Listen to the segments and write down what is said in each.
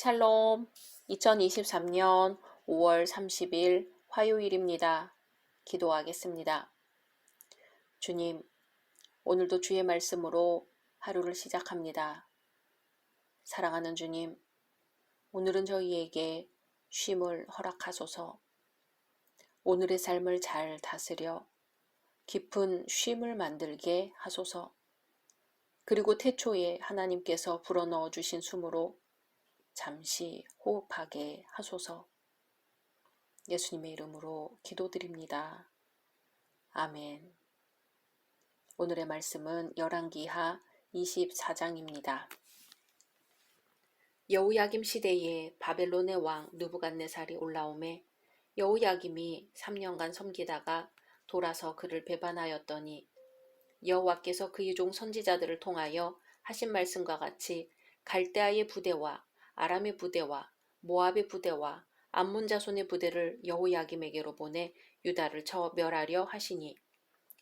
샬롬, 2023년 5월 30일 화요일입니다. 기도하겠습니다. 주님, 오늘도 주의 말씀으로 하루를 시작합니다. 사랑하는 주님, 오늘은 저희에게 쉼을 허락하소서. 오늘의 삶을 잘 다스려 깊은 쉼을 만들게 하소서. 그리고 태초에 하나님께서 불어넣어 주신 숨으로 잠시 호흡하게 하소서. 예수님의 이름으로 기도드립니다. 아멘. 오늘의 말씀은 열왕기하 24장입니다. 여호야김 시대에 바벨론의 왕 느부갓네살이 올라오매 여호야김이 3년간 섬기다가 돌아서 그를 배반하였더니 여호와께서 그의 종 선지자들을 통하여 하신 말씀과 같이 갈대아의 부대와 아람의 부대와 모압의 부대와 암몬 자손의 부대를 여호야김에게로 보내 유다를 쳐 멸하려 하시니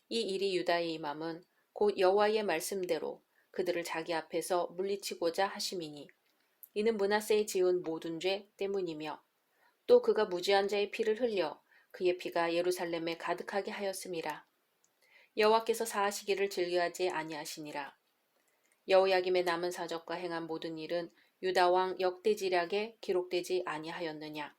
이 일이 유다에 임함은 곧 여호와의 말씀대로 그들을 자기 앞에서 물리치고자 하심이니 이는 므낫세의 지은 모든 죄 때문이며 또 그가 무지한 자의 피를 흘려 그의 피가 예루살렘에 가득하게 하였음이라. 여호와께서 사하시기를 즐겨하지 아니하시니라. 여호야김의 남은 사적과 행한 모든 일은 유다 왕 역대지략에 기록되지 아니하였느냐.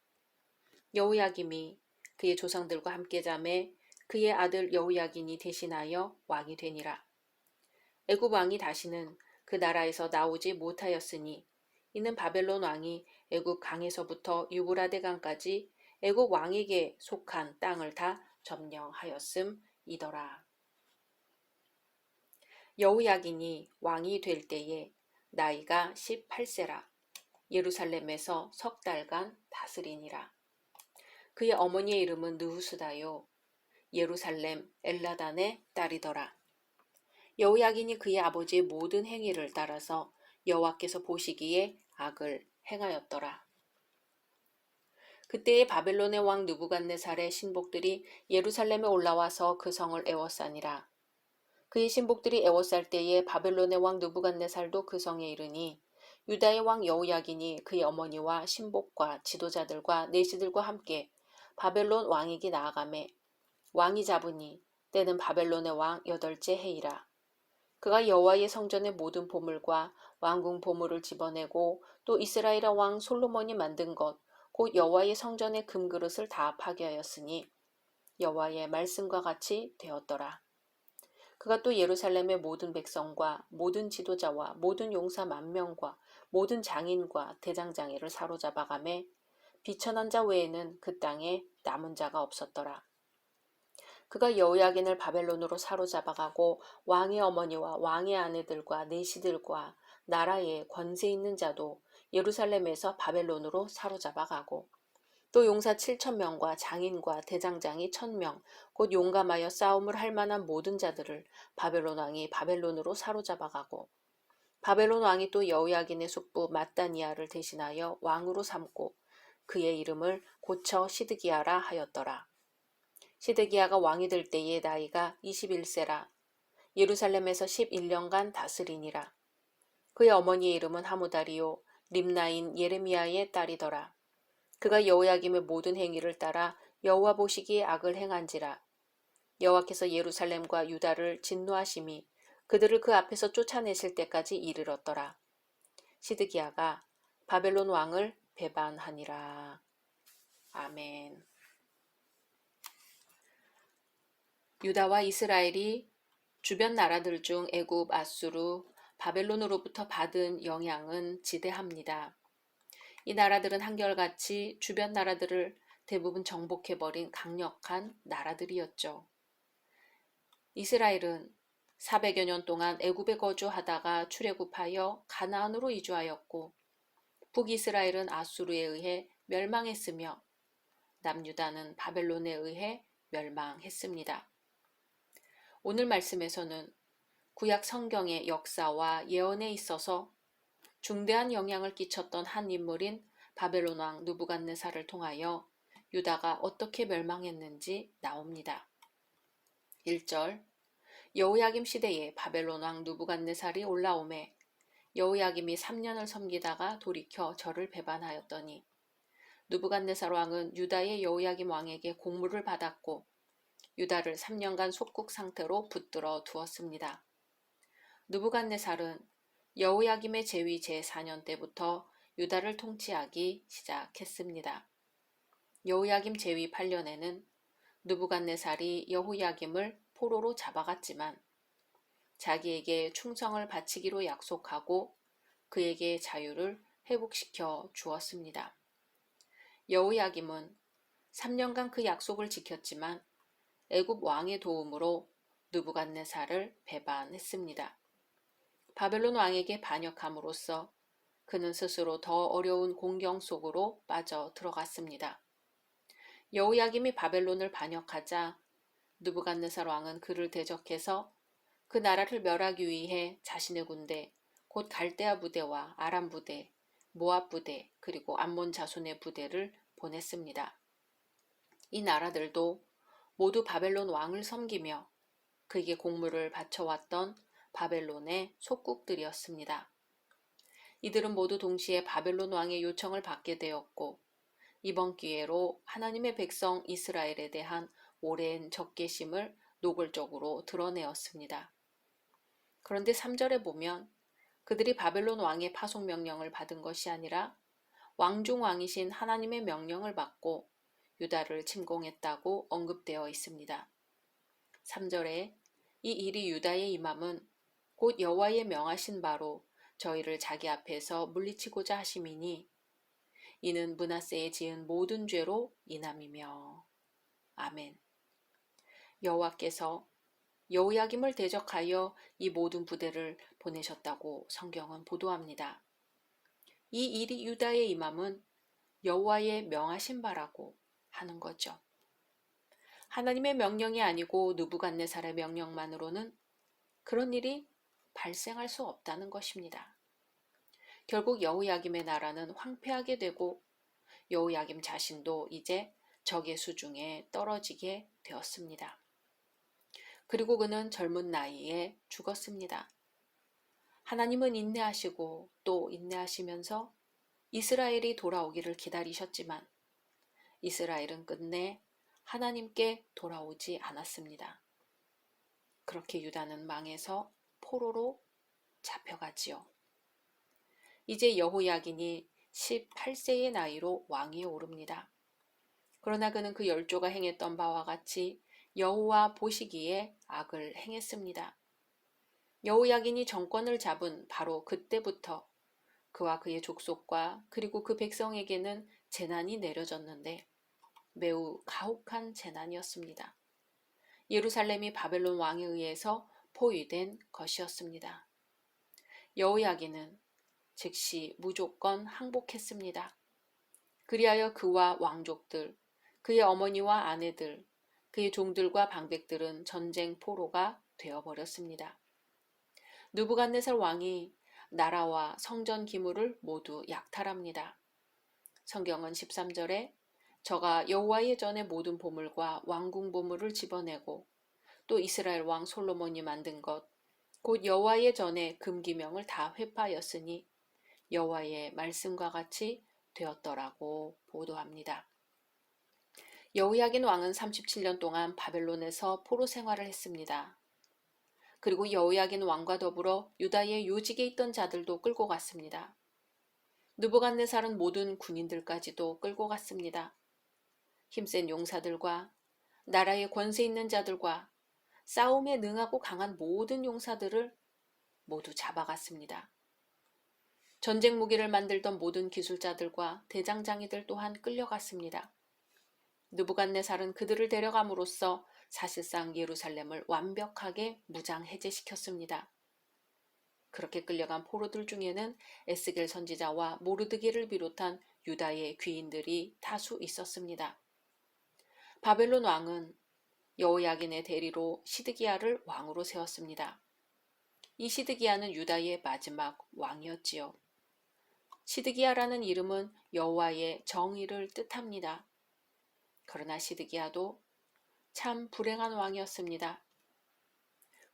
여호야김이 그의 조상들과 함께 잠에 그의 아들 여호야긴이 대신하여 왕이 되니라. 애굽 왕이 다시는 그 나라에서 나오지 못하였으니 이는 바벨론 왕이 애굽 강에서부터 유브라데 강까지 애굽 왕에게 속한 땅을 다 점령하였음이더라. 여호야긴이 왕이 될 때에 나이가 18세라. 예루살렘에서 석 달간 다스리니라. 그의 어머니의 이름은 느후스다요 예루살렘 엘라단의 딸이더라. 여호야긴이 그의 아버지의 모든 행위를 따라서 여호와께서 보시기에 악을 행하였더라. 그때의 바벨론의 왕 느부갓네살의 신복들이 예루살렘에 올라와서 그 성을 애워싸니라. 그의 신복들이 애워쌀 때에 바벨론의 왕 느부갓네살도 그 성에 이르니 유다의 왕 여호야긴이 그의 어머니와 신복과 지도자들과 내시들과 함께 바벨론 왕에게 나아가매 왕이 잡으니 때는 바벨론의 왕 8째 해이라. 그가 여호와의 성전의 모든 보물과 왕궁 보물을 집어내고 또 이스라엘의 왕 솔로몬이 만든 것 곧 여호와의 성전의 금그릇을 다 파괴하였으니 여호와의 말씀과 같이 되었더라. 그가 또 예루살렘의 모든 백성과 모든 지도자와 모든 용사 10,000명과 모든 장인과 대장장이를 사로잡아가매 비천한 자 외에는 그 땅에 남은 자가 없었더라. 그가 여호야긴을 바벨론으로 사로잡아가고 왕의 어머니와 왕의 아내들과 내시들과 나라에 권세 있는 자도 예루살렘에서 바벨론으로 사로잡아가고 또 용사 7,000명과 장인과 대장장이 1,000명 곧 용감하여 싸움을 할 만한 모든 자들을 바벨론 왕이 바벨론으로 사로잡아가고 바벨론 왕이 또 여호야긴의 숙부 mat다니아를 대신하여 왕으로 삼고 그의 이름을 고쳐 시드기야라 하였더라. 시드기야가 왕이 될 때의 나이가 21세라. 예루살렘에서 11년간 다스리니라. 그의 어머니의 이름은 하무다리요 림나인 예레미야의 딸이더라. 그가 여호야김의 모든 행위를 따라 여호와 보시기에 악을 행한지라. 여호와께서 예루살렘과 유다를 진노하심이 그들을 그 앞에서 쫓아내실 때까지 이르렀더라. 시드기야가 바벨론 왕을 배반하니라. 아멘. 유다와 이스라엘이 주변 나라들 중 애굽, 아수르, 바벨론으로부터 받은 영향은 지대합니다. 이 나라들은 한결같이 주변 나라들을 대부분 정복해버린 강력한 나라들이었죠. 이스라엘은 400여 년 동안 애굽에 거주하다가 출애굽하여 가나안으로 이주하였고 북이스라엘은 아수르에 의해 멸망했으며 남유다는 바벨론에 의해 멸망했습니다. 오늘 말씀에서는 구약 성경의 역사와 예언에 있어서 중대한 영향을 끼쳤던 한 인물인 바벨론 왕 느부갓네살을 통하여 유다가 어떻게 멸망했는지 나옵니다. 1절 여호야김 시대에 바벨론 왕 느부갓네살이 올라오매 여호야김이 3년을 섬기다가 돌이켜 저를 배반하였더니 느부갓네살 왕은 유다의 여호야김 왕에게 공물을 받았고 유다를 3년간 속국 상태로 붙들어 두었습니다. 느부갓네살은 여호야김의 재위 제4년 때부터 유다를 통치하기 시작했습니다. 여호야김 재위 8년에는 느부갓네살이 여호야김을 포로로 잡아갔지만 자기에게 충성을 바치기로 약속하고 그에게 자유를 회복시켜 주었습니다. 여호야김은 3년간 그 약속을 지켰지만 애굽 왕의 도움으로 느부갓네살을 배반했습니다. 바벨론 왕에게 반역함으로써 그는 스스로 더 어려운 공경 속으로 빠져 들어갔습니다. 여호야김이 바벨론을 반역하자 느부갓네살 왕은 그를 대적해서 그 나라를 멸하기 위해 자신의 군대 곧 갈대아 부대와 아람 부대, 모압 부대 그리고 암몬 자손의 부대를 보냈습니다. 이 나라들도 모두 바벨론 왕을 섬기며 그에게 공물을 바쳐왔던 바벨론의 속국들이었습니다. 이들은 모두 동시에 바벨론 왕의 요청을 받게 되었고 이번 기회로 하나님의 백성 이스라엘에 대한 오랜 적개심을 노골적으로 드러내었습니다. 그런데 3절에 보면 그들이 바벨론 왕의 파송 명령을 받은 것이 아니라 왕중 왕이신 하나님의 명령을 받고 유다를 침공했다고 언급되어 있습니다. 3절에 이 일이 유다에 임함은 곧 여호와의 명하신 바로 저희를 자기 앞에서 물리치고자 하심이니 이는 므낫세에 지은 모든 죄로 인함이며. 아멘. 여호와께서 여호야김을 대적하여 이 모든 부대를 보내셨다고 성경은 보도합니다. 이 일이 유다에 임함은 여호와의 명하신 바라고 하는 거죠. 하나님의 명령이 아니고 느부갓네살의 명령만으로는 그런 일이 발생할 수 없다는 것입니다. 결국 여호야김의 나라는 황폐하게 되고 여호야김 자신도 이제 적의 수중에 떨어지게 되었습니다. 그리고 그는 젊은 나이에 죽었습니다. 하나님은 인내하시고 또 인내하시면서 이스라엘이 돌아오기를 기다리셨지만 이스라엘은 끝내 하나님께 돌아오지 않았습니다. 그렇게 유다는 망해서 포로로 잡혀가지요. 이제 여호야긴이 18세의 나이로 왕위에 오릅니다. 그러나 그는 그 열조가 행했던 바와 같이 여호와 보시기에 악을 행했습니다. 여호야긴이 정권을 잡은 바로 그때부터 그와 그의 족속과 그리고 그 백성에게는 재난이 내려졌는데 매우 가혹한 재난이었습니다. 예루살렘이 바벨론 왕에 의해서 포위된 것이었습니다. 여호야긴은 즉시 무조건 항복했습니다. 그리하여 그와 왕족들, 그의 어머니와 아내들, 그의 종들과 방백들은 전쟁 포로가 되어버렸습니다. 느부갓네살 왕이 나라와 성전 기물을 모두 약탈합니다. 성경은 13절에 저가 여호와의 전의 모든 보물과 왕궁 보물을 집어내고 또 이스라엘 왕 솔로몬이 만든 것, 곧 여호와의 전의 금기명을 다 회파하였으니 여호와의 말씀과 같이 되었더라고 보도합니다. 여호야긴 왕은 37년 동안 바벨론에서 포로 생활을 했습니다. 그리고 여호야긴 왕과 더불어 유다의 요직에 있던 자들도 끌고 갔습니다. 느부갓네살은 모든 군인들까지도 끌고 갔습니다. 힘센 용사들과 나라의 권세 있는 자들과 싸움에 능하고 강한 모든 용사들을 모두 잡아갔습니다. 전쟁 무기를 만들던 모든 기술자들과 대장장이들 또한 끌려갔습니다. 느부갓네살은 그들을 데려감으로써 사실상 예루살렘을 완벽하게 무장해제시켰습니다. 그렇게 끌려간 포로들 중에는 에스겔 선지자와 모르드게를 비롯한 유다의 귀인들이 다수 있었습니다. 바벨론 왕은 여호야긴의 대리로 시드기야를 왕으로 세웠습니다. 이 시드기야는 유다의 마지막 왕이었지요. 시드기야라는 이름은 여호와의 정의를 뜻합니다. 그러나 시드기야도 참 불행한 왕이었습니다.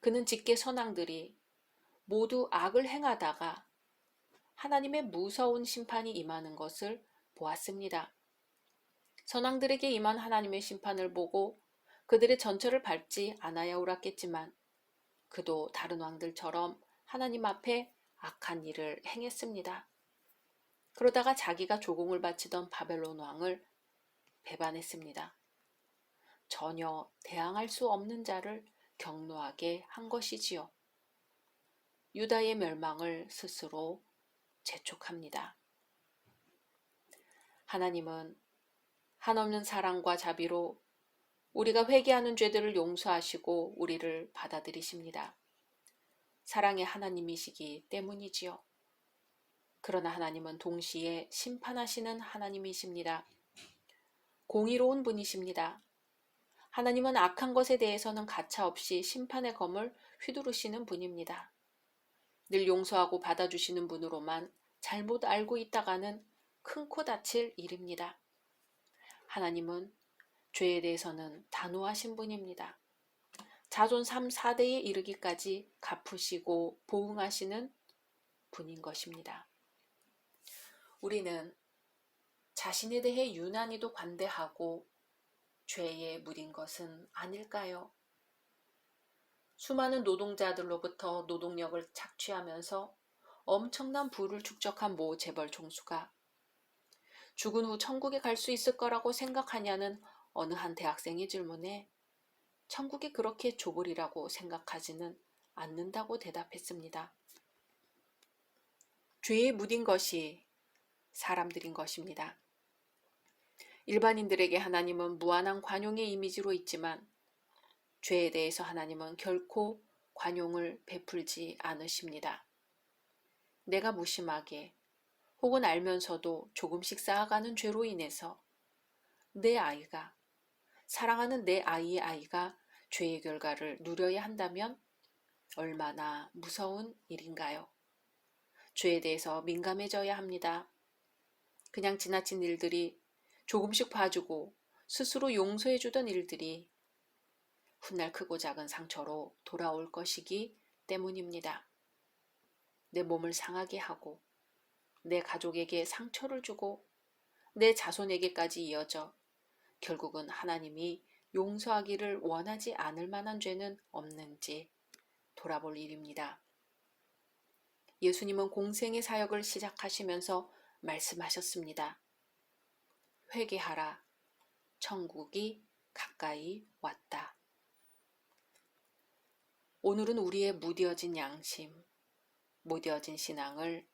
그는 직계 선왕들이 모두 악을 행하다가 하나님의 무서운 심판이 임하는 것을 보았습니다. 선왕들에게 임한 하나님의 심판을 보고 그들의 전철을 밟지 않아야 옳았겠지만 그도 다른 왕들처럼 하나님 앞에 악한 일을 행했습니다. 그러다가 자기가 조공을 바치던 바벨론 왕을 배반했습니다. 전혀 대항할 수 없는 자를 격노하게 한 것이지요. 유다의 멸망을 스스로 재촉합니다. 하나님은 한없는 사랑과 자비로 우리가 회개하는 죄들을 용서하시고 우리를 받아들이십니다. 사랑의 하나님이시기 때문이지요. 그러나 하나님은 동시에 심판하시는 하나님이십니다. 공의로운 분이십니다. 하나님은 악한 것에 대해서는 가차없이 심판의 검을 휘두르시는 분입니다. 늘 용서하고 받아주시는 분으로만 잘못 알고 있다가는 큰 코 다칠 일입니다. 하나님은 죄에 대해서는 단호하신 분입니다. 자손 3, 4대에 이르기까지 갚으시고 보응하시는 분인 것입니다. 우리는 자신에 대해 유난히도 관대하고 죄에 무딘 것은 아닐까요? 수많은 노동자들로부터 노동력을 착취하면서 엄청난 부를 축적한 모 재벌 총수가 죽은 후 천국에 갈 수 있을 거라고 생각하냐는 어느 한 대학생의 질문에 천국이 그렇게 좁으리라고 생각하지는 않는다고 대답했습니다. 죄에 묻인 것이 사람들인 것입니다. 일반인들에게 하나님은 무한한 관용의 이미지로 있지만 죄에 대해서 하나님은 결코 관용을 베풀지 않으십니다. 내가 무심하게 혹은 알면서도 조금씩 쌓아가는 죄로 인해서 내 아이가, 사랑하는 내 아이의 아이가 죄의 결과를 누려야 한다면 얼마나 무서운 일인가요? 죄에 대해서 민감해져야 합니다. 그냥 지나친 일들이, 조금씩 봐주고 스스로 용서해주던 일들이 훗날 크고 작은 상처로 돌아올 것이기 때문입니다. 내 몸을 상하게 하고 내 가족에게 상처를 주고 내 자손에게까지 이어져 결국은 하나님이 용서하기를 원하지 않을 만한 죄는 없는지 돌아볼 일입니다. 예수님은 공생의 사역을 시작하시면서 말씀하셨습니다. 회개하라. 천국이 가까이 왔다. 오늘은 우리의 무뎌진 양심, 무뎌진 신앙을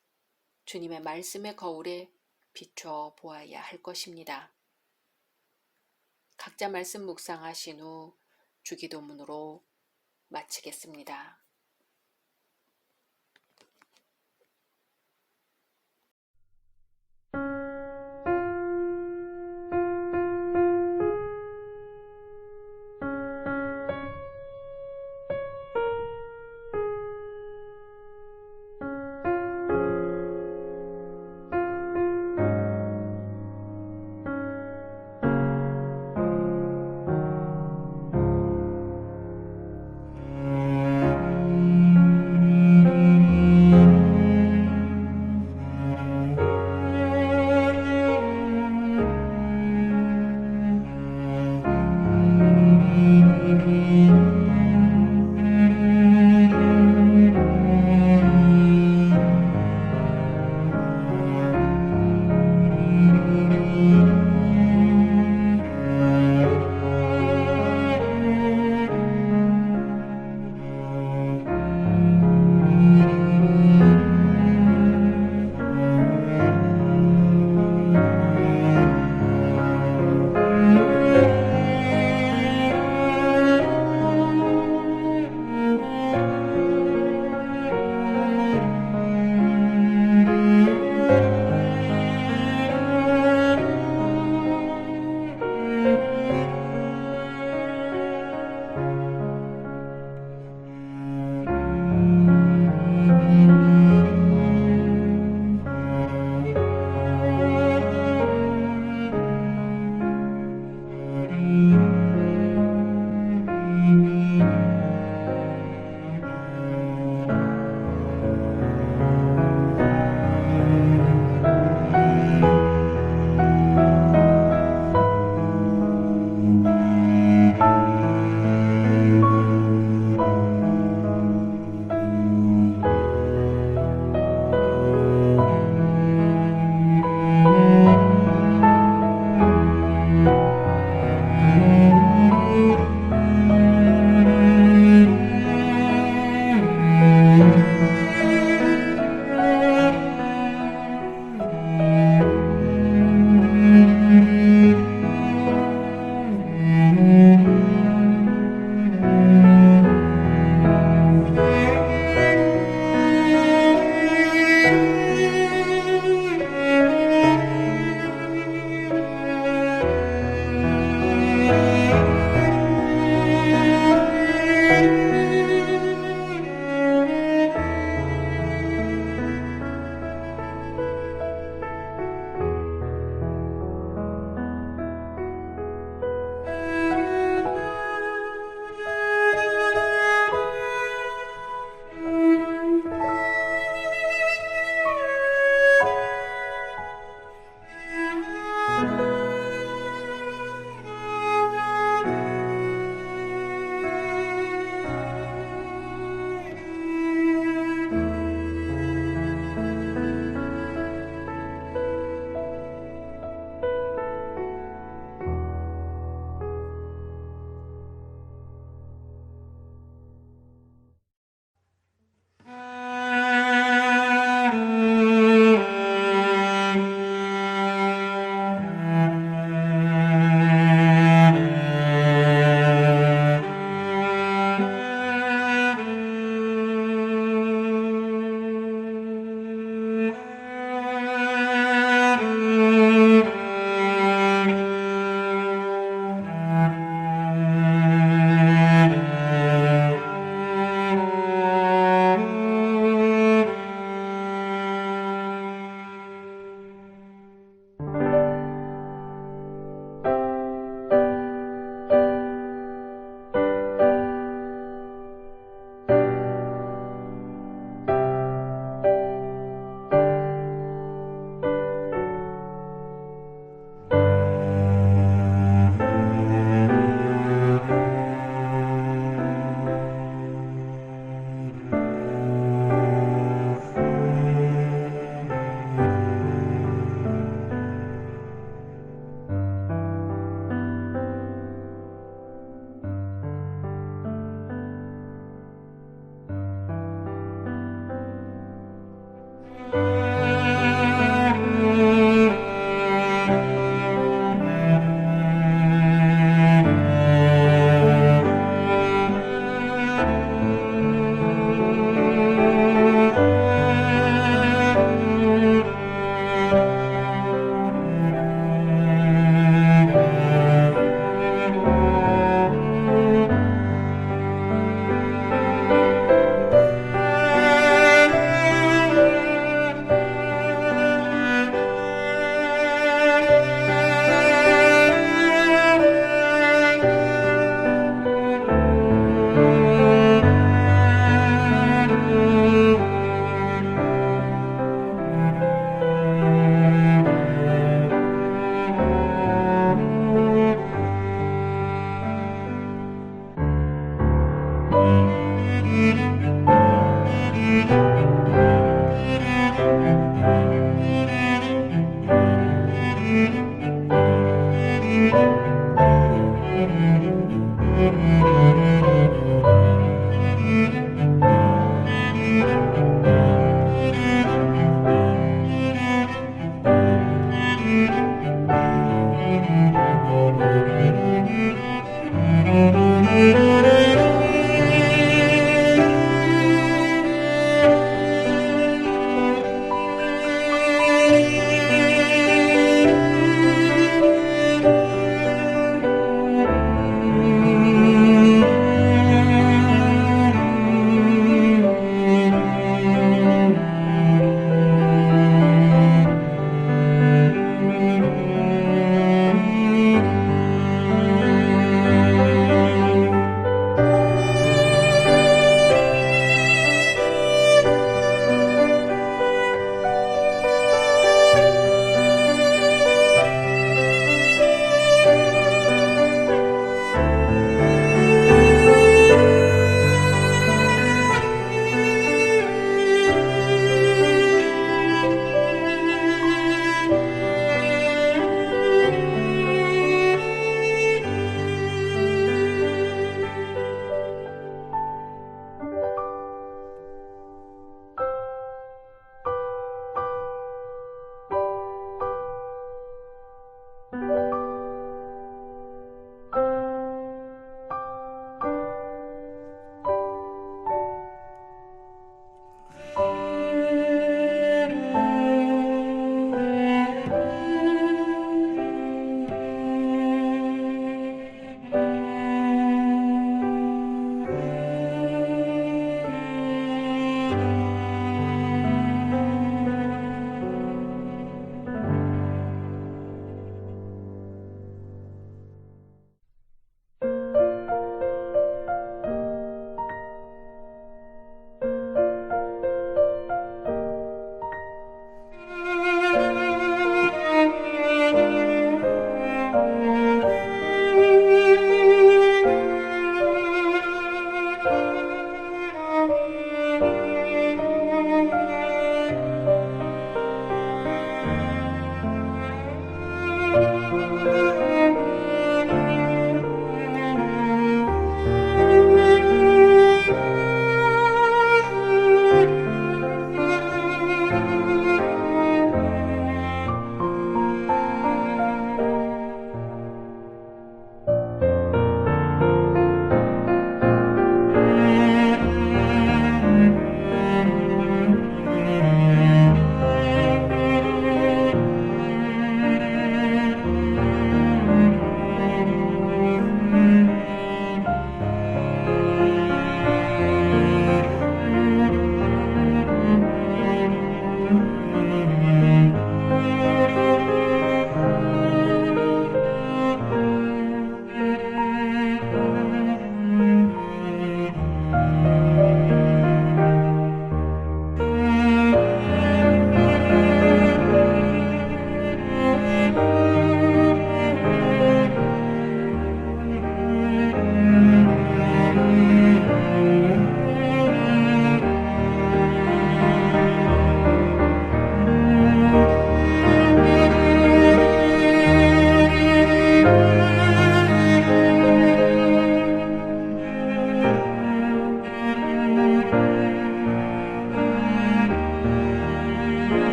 주님의 말씀의 거울에 비추어 보아야 할 것입니다. 각자 말씀 묵상하신 후 주기도문으로 마치겠습니다.